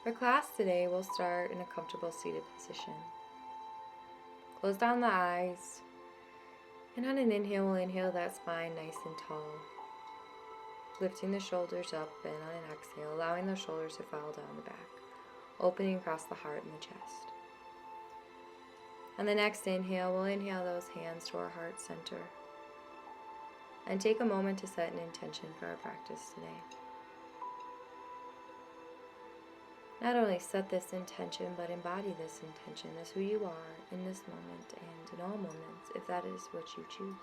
For class today, we'll start in a comfortable seated position. Close down the eyes, and on an inhale, we'll inhale that spine nice and tall, lifting the shoulders up, and on an exhale, allowing those shoulders to fall down the back, opening across the heart and the chest. On the next inhale, we'll inhale those hands to our heart center, and take a moment to set an intention for our practice today. Not only set this intention, but embody this intention as who you are in this moment and in all moments, if that is what you choose.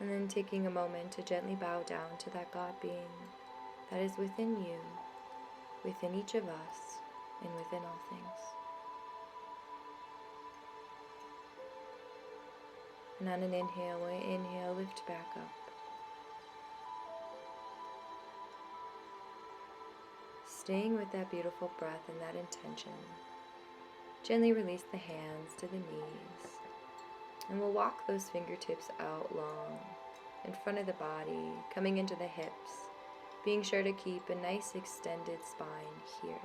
And then taking a moment to gently bow down to that God being that is within you, within each of us, and within all things. And on an inhale, we inhale, lift back up. Staying with that beautiful breath and that intention, gently release the hands to the knees, and we'll walk those fingertips out long in front of the body, coming into the hips, being sure to keep a nice extended spine here.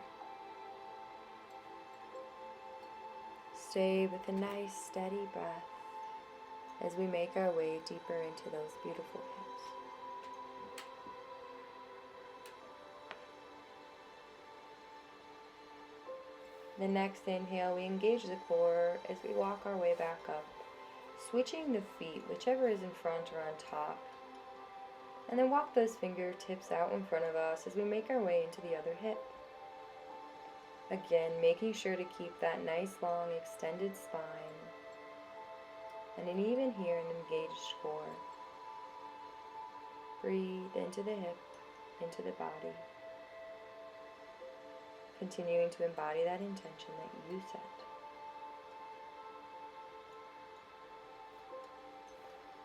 Stay with a nice steady breath as we make our way deeper into those beautiful hips. The next inhale, we engage the core as we walk our way back up, switching the feet, whichever is in front or on top. And then walk those fingertips out in front of us as we make our way into the other hip. Again, making sure to keep that nice long extended spine and an even here an engaged core. Breathe into the hip, into the body. Continuing to embody that intention that you set.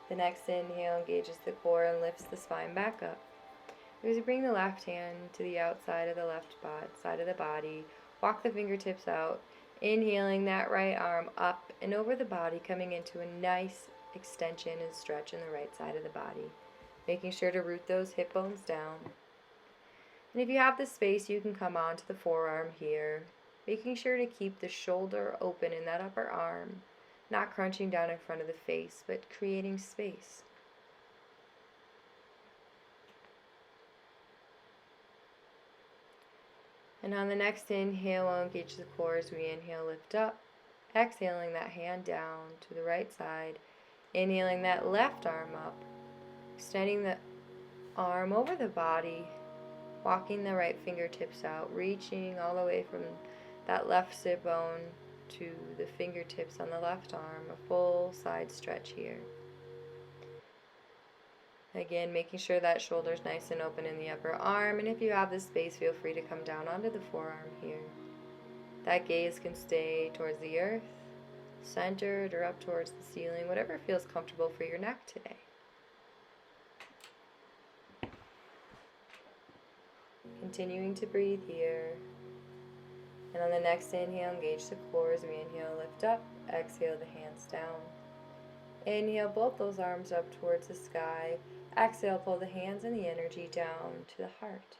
The next inhale engages the core and lifts the spine back up. As we bring the left hand to the outside of the left side of the body, walk the fingertips out, inhaling that right arm up and over the body, coming into a nice extension and stretch in the right side of the body, making sure to root those hip bones down. And if you have the space, you can come onto the forearm here, making sure to keep the shoulder open in that upper arm, not crunching down in front of the face, but creating space. And on the next inhale, we'll engage the core as we inhale, lift up, exhaling that hand down to the right side, inhaling that left arm up, extending the arm over the body, walking the right fingertips out, reaching all the way from that left sit bone to the fingertips on the left arm, a full side stretch here. Again, making sure that shoulder's nice and open in the upper arm, and if you have the space, feel free to come down onto the forearm here. That gaze can stay towards the earth, centered, or up towards the ceiling, whatever feels comfortable for your neck today. Continuing to breathe here. And on the next inhale, engage the core as we inhale, lift up, exhale the hands down. Inhale, both those arms up towards the sky. Exhale, pull the hands and the energy down to the heart.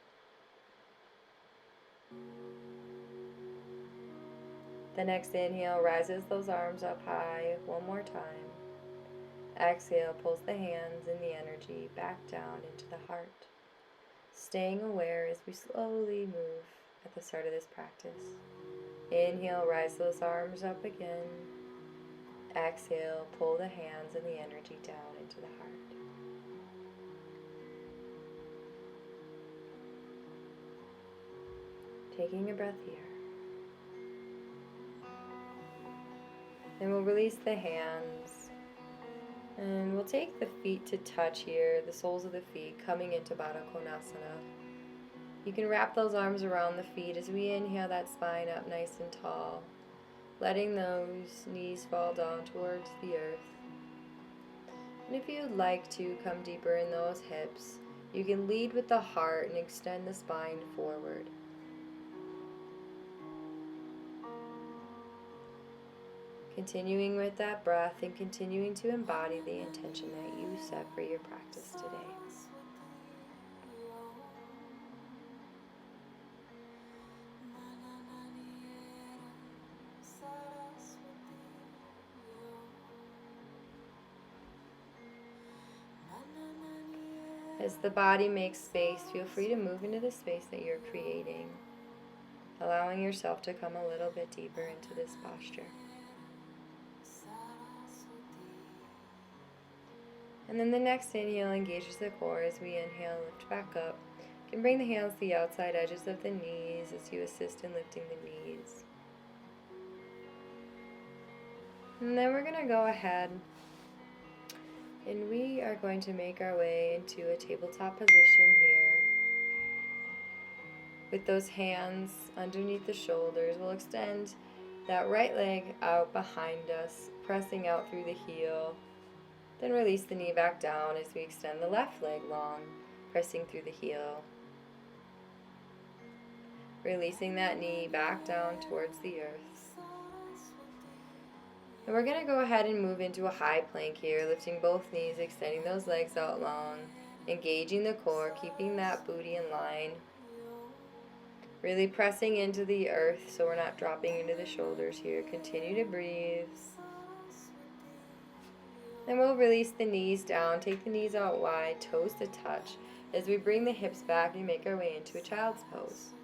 The next inhale rises those arms up high one more time. Exhale, pulls the hands and the energy back down into the heart. Staying aware as we slowly move at the start of this practice. Inhale, rise those arms up again. Exhale, pull the hands and the energy down into the heart. Taking a breath here. Then we'll release the hands. And we'll take the feet to touch here, the soles of the feet coming into Baddha Konasana. You can wrap those arms around the feet as we inhale that spine up nice and tall, letting those knees fall down towards the earth. And if you'd like to come deeper in those hips, you can lead with the heart and extend the spine forward. Continuing with that breath and continuing to embody the intention that you set for your practice today. As the body makes space, feel free to move into the space that you're creating, allowing yourself to come a little bit deeper into this posture. And then the next inhale engages the core. As we inhale, lift back up. You can bring the hands to the outside edges of the knees as you assist in lifting the knees. And then we're going to go ahead and we are going to make our way into a tabletop position here. With those hands underneath the shoulders, we'll extend that right leg out behind us, pressing out through the heel. Then release the knee back down as we extend the left leg long, pressing through the heel. Releasing that knee back down towards the earth. And we're going to go ahead and move into a high plank here, lifting both knees, extending those legs out long, engaging the core, keeping that booty in line. Really pressing into the earth so we're not dropping into the shoulders here. Continue to breathe. Then we'll release the knees down, take the knees out wide, toes to touch, as we bring the hips back and make our way into a child's pose.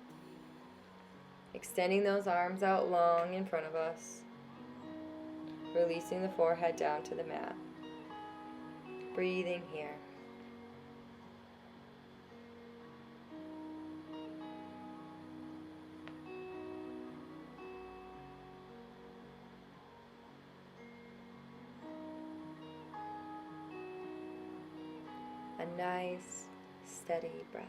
Extending those arms out long in front of us, releasing the forehead down to the mat. Breathing here. A nice, steady breath.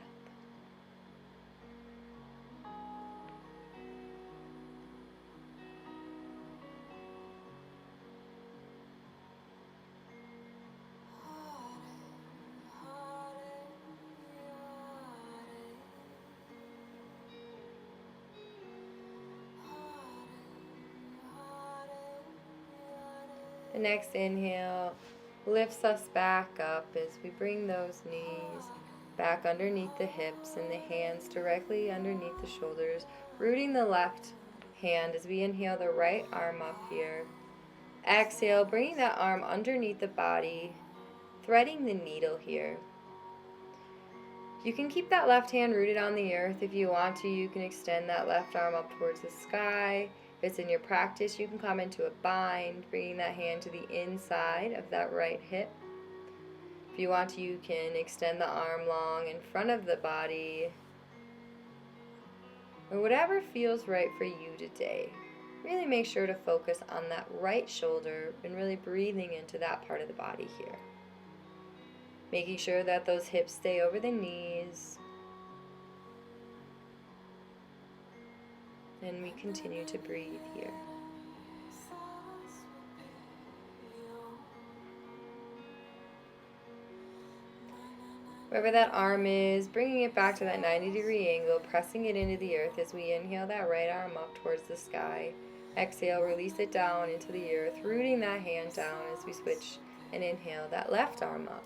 The next inhale lifts us back up as we bring those knees back underneath the hips and the hands directly underneath the shoulders, rooting the left hand as we inhale the right arm up here. Exhale, bringing that arm underneath the body, threading the needle here. You can keep that left hand rooted on the earth if you want to. You can extend that left arm up towards the sky. If it's in your practice, you can come into a bind, bringing that hand to the inside of that right hip. If you want to, you can extend the arm long in front of the body, or whatever feels right for you today. Really make sure to focus on that right shoulder and really breathing into that part of the body here. Making sure that those hips stay over the knees. And we continue to breathe here. Wherever that arm is, bringing it back to that 90-degree angle, pressing it into the earth as we inhale that right arm up towards the sky. Exhale, release it down into the earth, rooting that hand down as we switch and inhale that left arm up.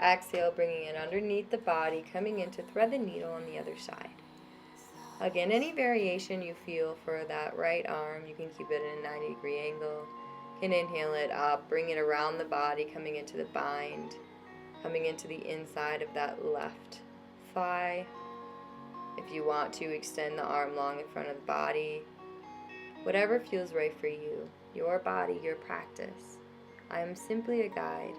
Exhale, bringing it underneath the body, coming in to thread the needle on the other side. Again, any variation you feel for that right arm, you can keep it in a 90-degree angle. You can inhale it up, bring it around the body, coming into the bind, coming into the inside of that left thigh. If you want to, extend the arm long in front of the body. Whatever feels right for you, your body, your practice. I am simply a guide.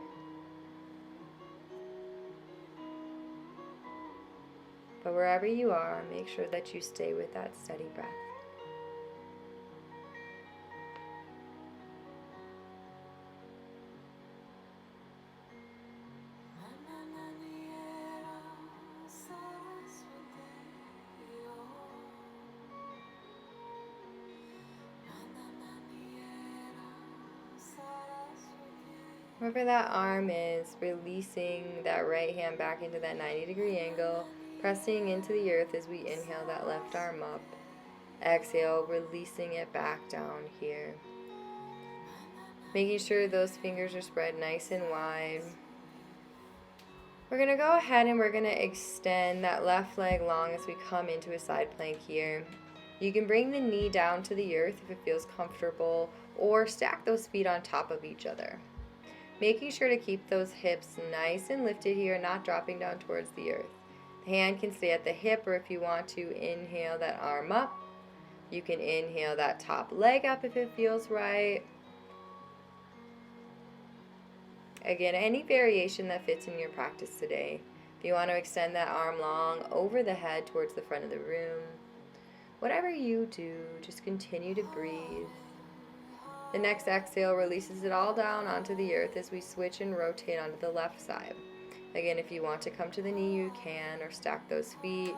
But wherever you are, make sure that you stay with that steady breath. Wherever that arm is, releasing that right hand back into that 90-degree angle, pressing into the earth as we inhale that left arm up. Exhale, releasing it back down here. Making sure those fingers are spread nice and wide. We're going to go ahead and we're going to extend that left leg long as we come into a side plank here. You can bring the knee down to the earth if it feels comfortable, or stack those feet on top of each other. Making sure to keep those hips nice and lifted here, not dropping down towards the earth. The hand can stay at the hip, or if you want to, inhale that arm up. You can inhale that top leg up if it feels right. Again, any variation that fits in your practice today. If you want to extend that arm long over the head towards the front of the room, whatever you do, just continue to breathe. The next exhale releases it all down onto the earth as we switch and rotate onto the left side. Again, if you want to come to the knee, you can, or stack those feet.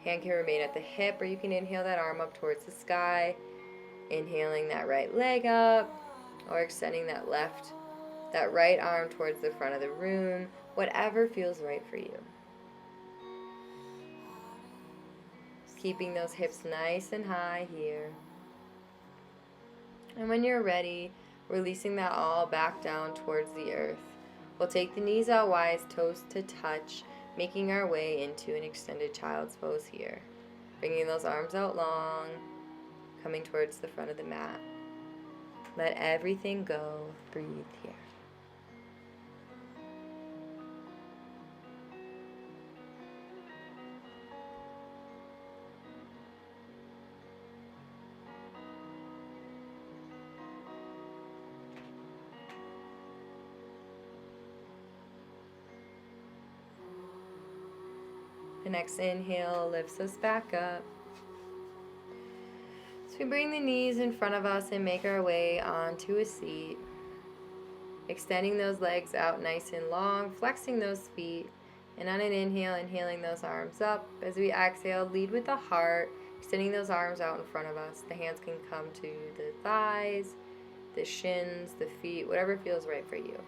Hand can remain at the hip, or you can inhale that arm up towards the sky, inhaling that right leg up, or extending that right arm towards the front of the room, whatever feels right for you. Keeping those hips nice and high here. And when you're ready, releasing that all back down towards the earth. We'll take the knees out wide, toes to touch, making our way into an extended child's pose here. Bringing those arms out long, coming towards the front of the mat. Let everything go. Breathe here. The next inhale lifts us back up. So we bring the knees in front of us and make our way onto a seat. Extending those legs out nice and long, flexing those feet. And on an inhale, inhaling those arms up. As we exhale, lead with the heart, extending those arms out in front of us. The hands can come to the thighs, the shins, the feet, whatever feels right for you.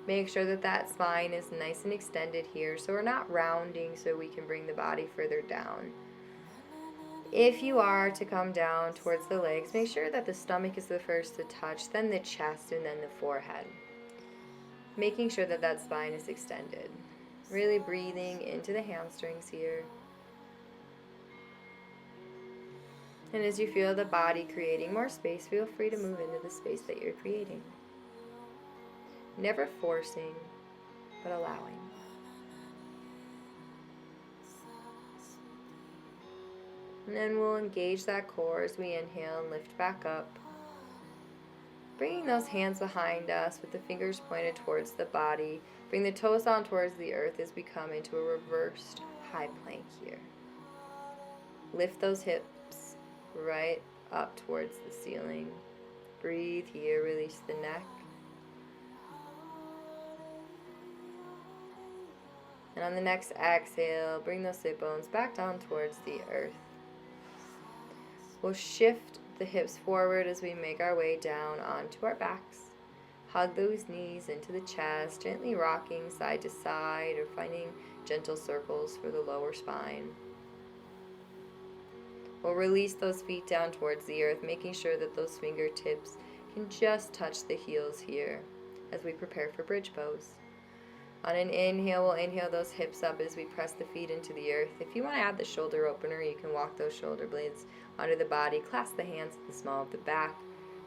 Make sure that that spine is nice and extended here, so we're not rounding, so we can bring the body further down. If you are to come down towards the legs, make sure that the stomach is the first to touch, then the chest, and then the forehead. Making sure that that spine is extended. Really breathing into the hamstrings here. And as you feel the body creating more space, feel free to move into the space that you're creating. Never forcing, but allowing. And then we'll engage that core as we inhale and lift back up. Bringing those hands behind us with the fingers pointed towards the body. Bring the toes down towards the earth as we come into a reversed high plank here. Lift those hips right up towards the ceiling. Breathe here, release the neck. And on the next exhale, bring those sit bones back down towards the earth. We'll shift the hips forward as we make our way down onto our backs. Hug those knees into the chest, gently rocking side to side or finding gentle circles for the lower spine. We'll release those feet down towards the earth, making sure that those fingertips can just touch the heels here as we prepare for bridge pose. On an inhale, we'll inhale those hips up as we press the feet into the earth. If you want to add the shoulder opener, you can walk those shoulder blades onto the body. Clasp the hands at the small of the back,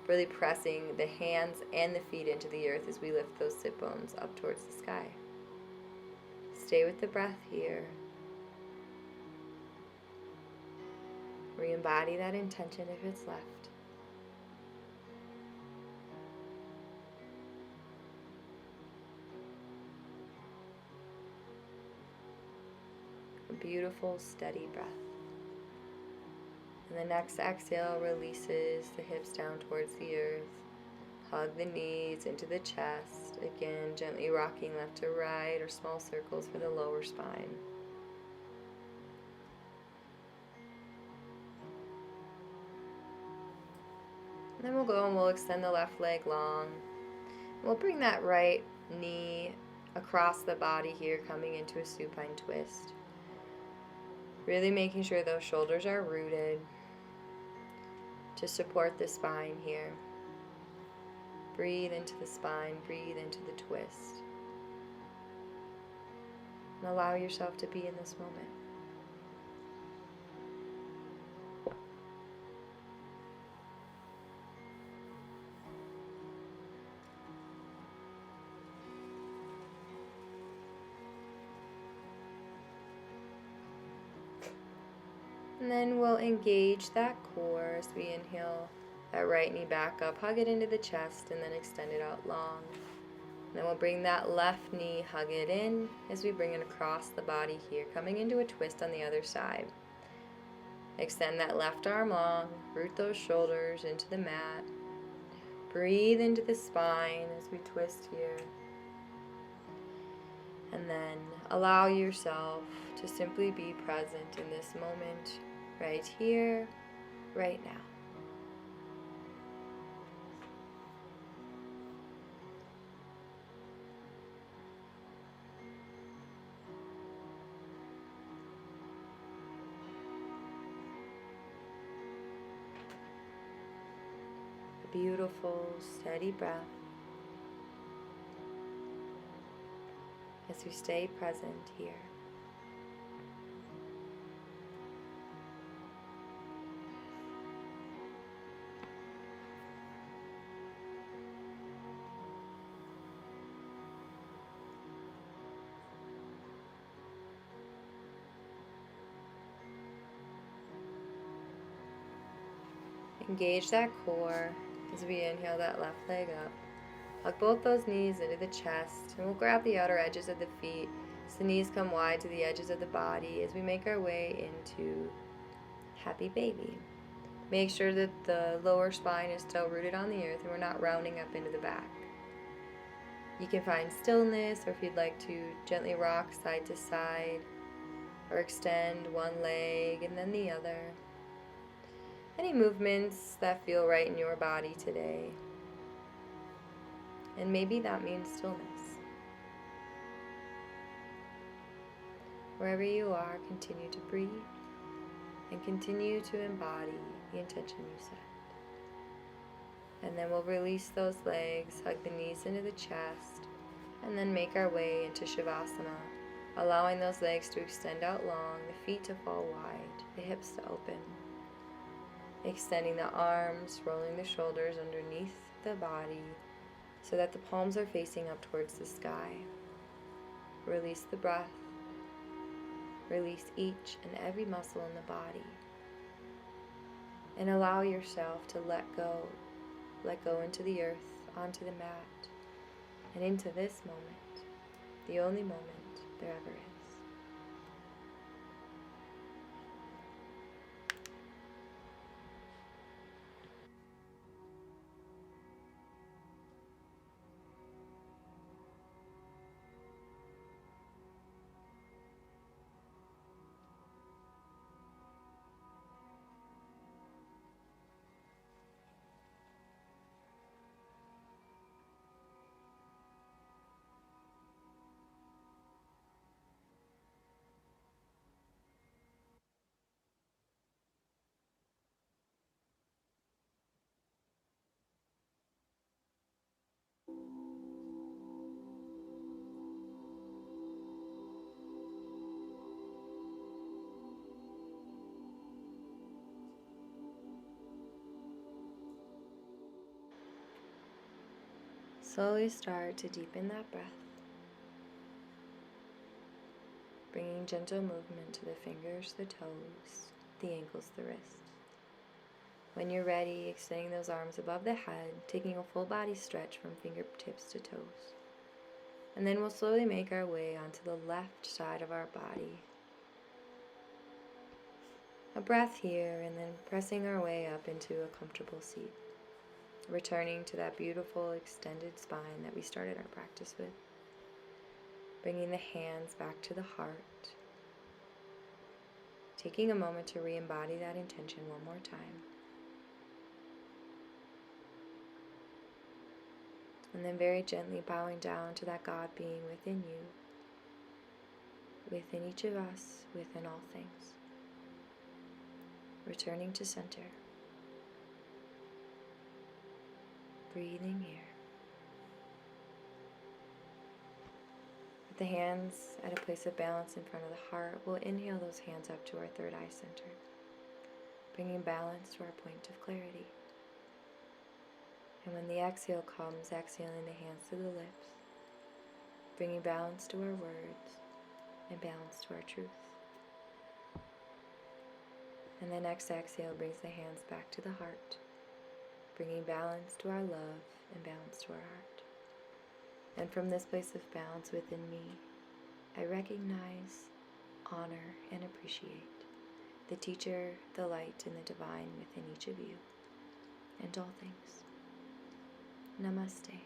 really pressing the hands and the feet into the earth as we lift those sit bones up towards the sky. Stay with the breath here. Re-embody that intention if it's left. Beautiful, steady breath. And the next exhale releases the hips down towards the earth. Hug the knees into the chest. Again, gently rocking left to right or small circles for the lower spine. And then we'll go and we'll extend the left leg long. We'll bring that right knee across the body here, coming into a supine twist. Really making sure those shoulders are rooted to support the spine here. Breathe into the spine, breathe into the twist. And allow yourself to be in this moment. And then we'll engage that core as we inhale that right knee back up, hug it into the chest, and then extend it out long. And then we'll bring that left knee, hug it in as we bring it across the body here, coming into a twist on the other side. Extend that left arm long, root those shoulders into the mat. Breathe into the spine as we twist here. And then allow yourself to simply be present in this moment, right here, right now. A beautiful, steady breath as we stay present here. Engage that core as we inhale that left leg up. Hug both those knees into the chest, and we'll grab the outer edges of the feet so the knees come wide to the edges of the body as we make our way into Happy Baby. Make sure that the lower spine is still rooted on the earth and we're not rounding up into the back. You can find stillness, or if you'd like to gently rock side to side or extend one leg and then the other. Any movements that feel right in your body today. And maybe that means stillness. Wherever you are, continue to breathe and continue to embody the intention you set. And then we'll release those legs, hug the knees into the chest, and then make our way into Shavasana, allowing those legs to extend out long, the feet to fall wide, the hips to open. Extending the arms, rolling the shoulders underneath the body so that the palms are facing up towards the sky. Release the breath. Release each and every muscle in the body. And allow yourself to let go. Let go into the earth, onto the mat, and into this moment, the only moment there ever is. Slowly start to deepen that breath, bringing gentle movement to the fingers, the toes, the ankles, the wrists. When you're ready, extending those arms above the head, taking a full body stretch from fingertips to toes. And then we'll slowly make our way onto the left side of our body. A breath here, and then pressing our way up into a comfortable seat. Returning to that beautiful extended spine that we started our practice with. Bringing the hands back to the heart. Taking a moment to re-embody that intention one more time. And then very gently bowing down to that God being within you, within each of us, within all things. Returning to center. Breathing here. With the hands at a place of balance in front of the heart, we'll inhale those hands up to our third eye center, bringing balance to our point of clarity. And when the exhale comes, exhaling the hands to the lips, bringing balance to our words and balance to our truth. And the next exhale brings the hands back to the heart, bringing balance to our love and balance to our heart. And from this place of balance within me, I recognize, honor, and appreciate the teacher, the light, and the divine within each of you, and all things. Namaste.